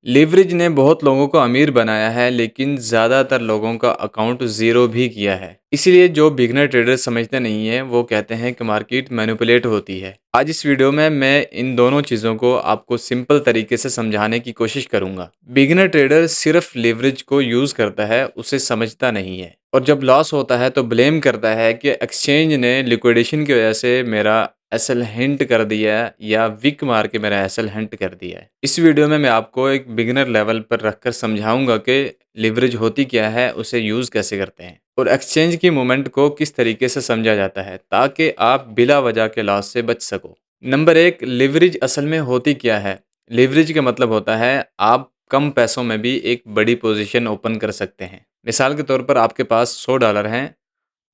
Leverage ने बहुत लोगों को अमीर बनाया है, लेकिन ज़्यादातर लोगों का अकाउंट ज़ीरो भी किया है। इसीलिए जो बिगनर ट्रेडर समझते नहीं हैं, वो कहते हैं कि मार्केट मैनिपुलेट होती है। आज इस वीडियो में मैं इन दोनों चीज़ों को आपको सिंपल तरीके से समझाने की कोशिश करूंगा। बिगनर ट्रेडर सिर्फ लीवरेज को यूज़ करता है, उसे समझता नहीं है। और जब लॉस होता है तो ब्लेम करता है कि एक्सचेंज ने लिक्विडेशन की वजह से मेरा एसएल हिंट कर दिया है या विक मार के मेरा एसएल हिंट कर दिया है। इस वीडियो में मैं आपको एक बिगिनर लेवल पर रखकर समझाऊंगा कि लिवरेज होती क्या है, उसे यूज़ कैसे करते हैं और एक्सचेंज की मूवमेंट को किस तरीके से समझा जाता है ताकि आप बिला वजह के लॉस से बच सको। नंबर एक, लिवरेज असल में होती क्या है। लिवरेज का मतलब होता है आप कम पैसों में भी एक बड़ी पोजीशन ओपन कर सकते हैं। मिसाल के तौर पर आपके पास $100 हैं,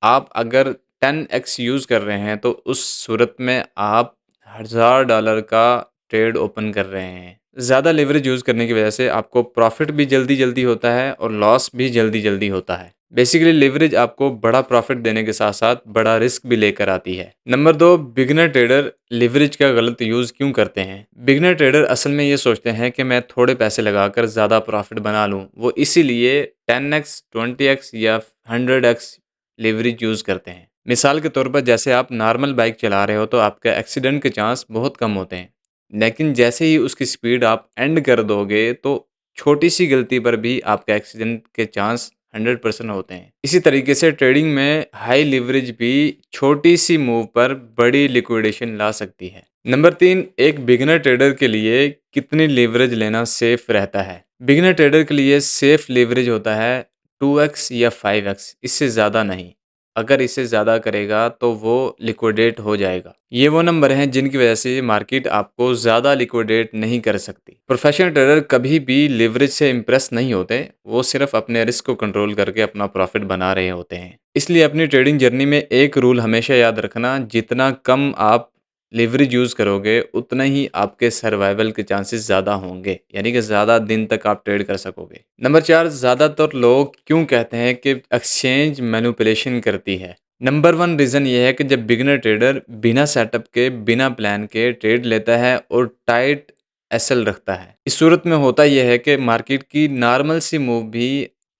आप अगर 10x यूज़ कर रहे हैं तो उस सूरत में आप $1000 का ट्रेड ओपन कर रहे हैं। ज़्यादा लेवरेज यूज़ करने की वजह से आपको प्रॉफिट भी जल्दी-जल्दी होता है और लॉस भी जल्दी-जल्दी होता है। बेसिकली लेवरेज आपको बड़ा प्रॉफिट देने के साथ-साथ बड़ा रिस्क भी लेकर आती है। नंबर 2, बिगिनर ट्रेडर लेवरेज का गलत यूज़ क्यों करते हैं? बिगिनर ट्रेडर असल में ये सोचते हैं कि मैं थोड़े पैसे लगाकर ज़्यादा प्रॉफिट बना लूँ। वो इसीलिए 10x, 20x या 100x लेवरेज यूज़ करते हैं। मिसाल के तौर पर जैसे आप नॉर्मल बाइक चला रहे हो तो आपका एक्सीडेंट के चांस बहुत कम होते हैं। लेकिन जैसे ही उसकी स्पीड आप एंड कर दोगे तो छोटी सी गलती पर भी आपका एक्सीडेंट के चांस 100% होते हैं। इसी तरीके से ट्रेडिंग में हाई लिवरेज भी छोटी सी मूव पर बड़ी लिक्विडेशन ला सकती है। नंबर 3, एक बिगिनर ट्रेडर के लिए कितनी लिवरेज लेना सेफ रहता है? बिगिनर ट्रेडर के लिए सेफ लिवरेज होता है 2x या 5x, इससे ज़्यादा नहीं। अगर इससे ज़्यादा करेगा तो वो लिक्विडेट हो जाएगा। ये वो नंबर हैं जिनकी वजह से मार्केट आपको ज़्यादा लिक्विडेट नहीं कर सकती। प्रोफेशनल ट्रेडर कभी भी लिवरेज से इम्प्रेस नहीं होते, वो सिर्फ अपने रिस्क को कंट्रोल करके अपना प्रॉफिट बना रहे होते हैं। इसलिए अपनी ट्रेडिंग जर्नी में एक रूल हमेशा याद रखना, जितना कम आप लिवरेज यूज़ करोगे उतना ही आपके सर्वाइवल के चांसेस ज़्यादा होंगे, यानी कि ज़्यादा दिन तक आप ट्रेड कर सकोगे। नंबर 4, ज़्यादातर लोग क्यों कहते हैं कि एक्सचेंज मैनिपुलेशन करती है? नंबर 1 रीज़न ये है कि जब बिगिनर ट्रेडर बिना सेटअप के, बिना प्लान के ट्रेड लेता है और टाइट एसएल रखता है। इस सूरत में होता यह है कि मार्केट की नॉर्मल सी मूव भी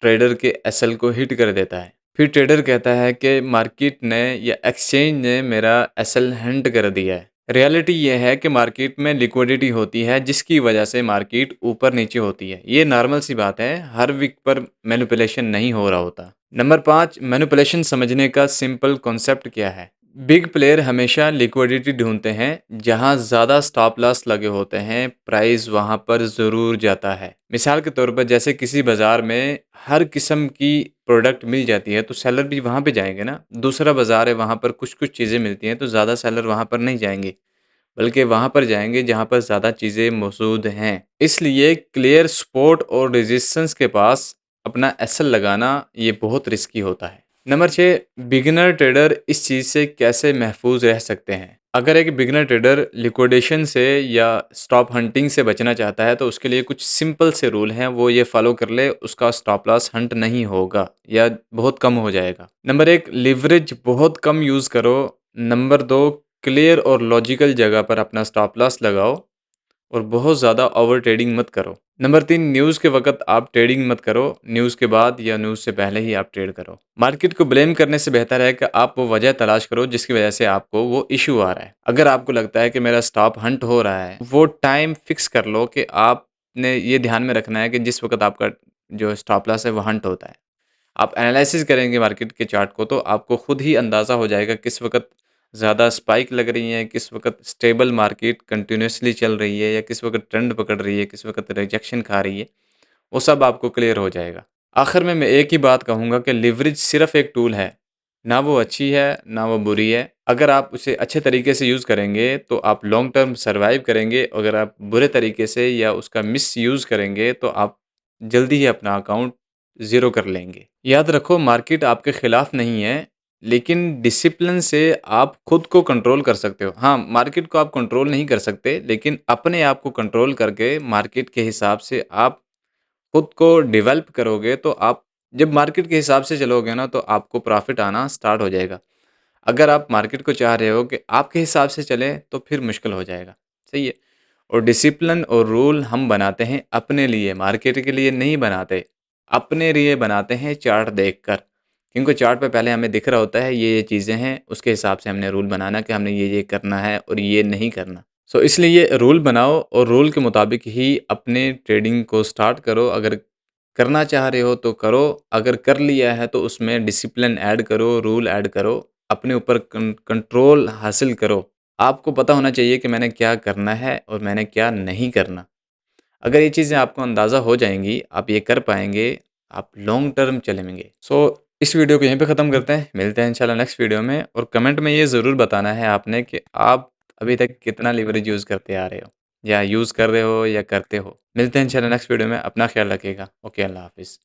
ट्रेडर के एसएल को हिट कर देता है। फिर ट्रेडर कहता है कि मार्केट ने या एक्सचेंज ने मेरा एसएल हिंट कर दिया है। रियलिटी ये है कि मार्केट में लिक्विडिटी होती है जिसकी वजह से मार्केट ऊपर नीचे होती है। ये नॉर्मल सी बात है, हर वीक पर मैनिपुलेशन नहीं हो रहा होता। नंबर 5, मैनिपुलेशन समझने का सिंपल कॉन्सेप्ट क्या है? बिग प्लेयर हमेशा लिक्विडिटी ढूंढते हैं, जहां ज़्यादा स्टॉप लॉस लगे होते हैं प्राइस वहां पर ज़रूर जाता है। मिसाल के तौर पर जैसे किसी बाज़ार में हर किस्म की प्रोडक्ट मिल जाती है तो सेलर भी वहां पे जाएंगे ना। दूसरा बाज़ार है, वहां पर कुछ कुछ चीज़ें मिलती हैं तो ज़्यादा सेलर वहां पर नहीं जाएंगे, बल्कि वहां पर जाएंगे जहां पर ज़्यादा चीज़ें मौजूद हैं। इसलिए क्लियर सपोर्ट और रेजिस्टेंस के पास अपना एसएल लगाना ये बहुत रिस्की होता है। नंबर 6, बिगिनर ट्रेडर इस चीज़ से कैसे महफूज रह सकते हैं? अगर एक बिगिनर ट्रेडर लिक्विडेशन से या स्टॉप हंटिंग से बचना चाहता है तो उसके लिए कुछ सिंपल से रूल हैं, वो ये फॉलो कर ले, उसका स्टॉप लॉस हंट नहीं होगा या बहुत कम हो जाएगा। नंबर 1, लिवरेज बहुत कम यूज़ करो। नंबर 2, क्लियर और लॉजिकल जगह पर अपना स्टॉप लॉस लगाओ और बहुत ज़्यादा ओवर ट्रेडिंग मत करो। नंबर 3, न्यूज़ के वक़्त आप ट्रेडिंग मत करो, न्यूज़ के बाद या न्यूज़ से पहले ही आप ट्रेड करो। मार्केट को ब्लेम करने से बेहतर है कि आप वो वजह तलाश करो जिसकी वजह से आपको वो इश्यू आ रहा है। अगर आपको लगता है कि मेरा स्टॉप हंट हो रहा है, वो टाइम फिक्स कर लो कि आपने ये ध्यान में रखना है कि जिस वक़्त आपका जो स्टॉप लॉस है वो हंट होता है। आप एनालिसिस करेंगे मार्केट के चार्ट को तो आपको खुद ही अंदाज़ा हो जाएगा किस वक़्त ज़्यादा स्पाइक लग रही है, किस वक़्त स्टेबल मार्केट कंटिन्यूअसली चल रही है या किस वक़्त ट्रेंड पकड़ रही है, किस वक़्त रिजेक्शन खा रही है, वो सब आपको क्लियर हो जाएगा। आखिर में मैं एक ही बात कहूँगा कि लिवरेज सिर्फ़ एक टूल है, ना वो अच्छी है, ना वो बुरी है। अगर आप उसे अच्छे तरीके से यूज़ करेंगे तो आप लॉन्ग टर्म सर्वाइव करेंगे, अगर आप बुरे तरीके से या उसका मिसयूज़ करेंगे तो आप जल्दी ही अपना अकाउंट ज़ीरो कर लेंगे। याद रखो, मार्केट आपके खिलाफ नहीं है, लेकिन डिसिप्लिन से आप खुद को कंट्रोल कर सकते हो। हाँ, मार्केट को आप कंट्रोल नहीं कर सकते, लेकिन अपने आप को कंट्रोल करके मार्केट के हिसाब से आप खुद को डेवलप करोगे तो आप जब मार्केट के हिसाब से चलोगे ना तो आपको प्रॉफ़िट आना स्टार्ट हो जाएगा। अगर आप मार्केट को चाह रहे हो कि आपके हिसाब से चले तो फिर मुश्किल हो जाएगा। सही है? और डिसिप्लिन और रूल हम बनाते हैं अपने लिए, मार्केट के लिए नहीं बनाते। अपने लिए बनाते हैं चार्ट देखकर। क्योंकि चार्ट पे पहले हमें दिख रहा होता है ये चीज़ें हैं, उसके हिसाब से हमने रूल बनाना कि हमने ये करना है और ये नहीं करना। सो इसलिए ये रूल बनाओ और रूल के मुताबिक ही अपने ट्रेडिंग को स्टार्ट करो। अगर करना चाह रहे हो तो करो, अगर कर लिया है तो उसमें डिसिप्लिन ऐड करो, रूल ऐड करो, अपने ऊपर कंट्रोल हासिल करो। आपको पता होना चाहिए कि मैंने क्या करना है और मैंने क्या नहीं करना। अगर ये चीज़ें आपको अंदाज़ा हो जाएँगी, आप ये कर पाएँगे, आप लॉन्ग टर्म चलेंगे। सो इस वीडियो को यहीं पे ख़त्म करते हैं, मिलते हैं इंशाल्लाह नेक्स्ट वीडियो में और कमेंट में ये ज़रूर बताना है आपने कि आप अभी तक कितना लिवरेज यूज़ करते आ रहे हो या यूज़ कर रहे हो या करते हो। मिलते हैं इंशाल्लाह नेक्स्ट वीडियो में, अपना ख़्याल रखिएगा। ओके, अल्लाह हाफ़िज़।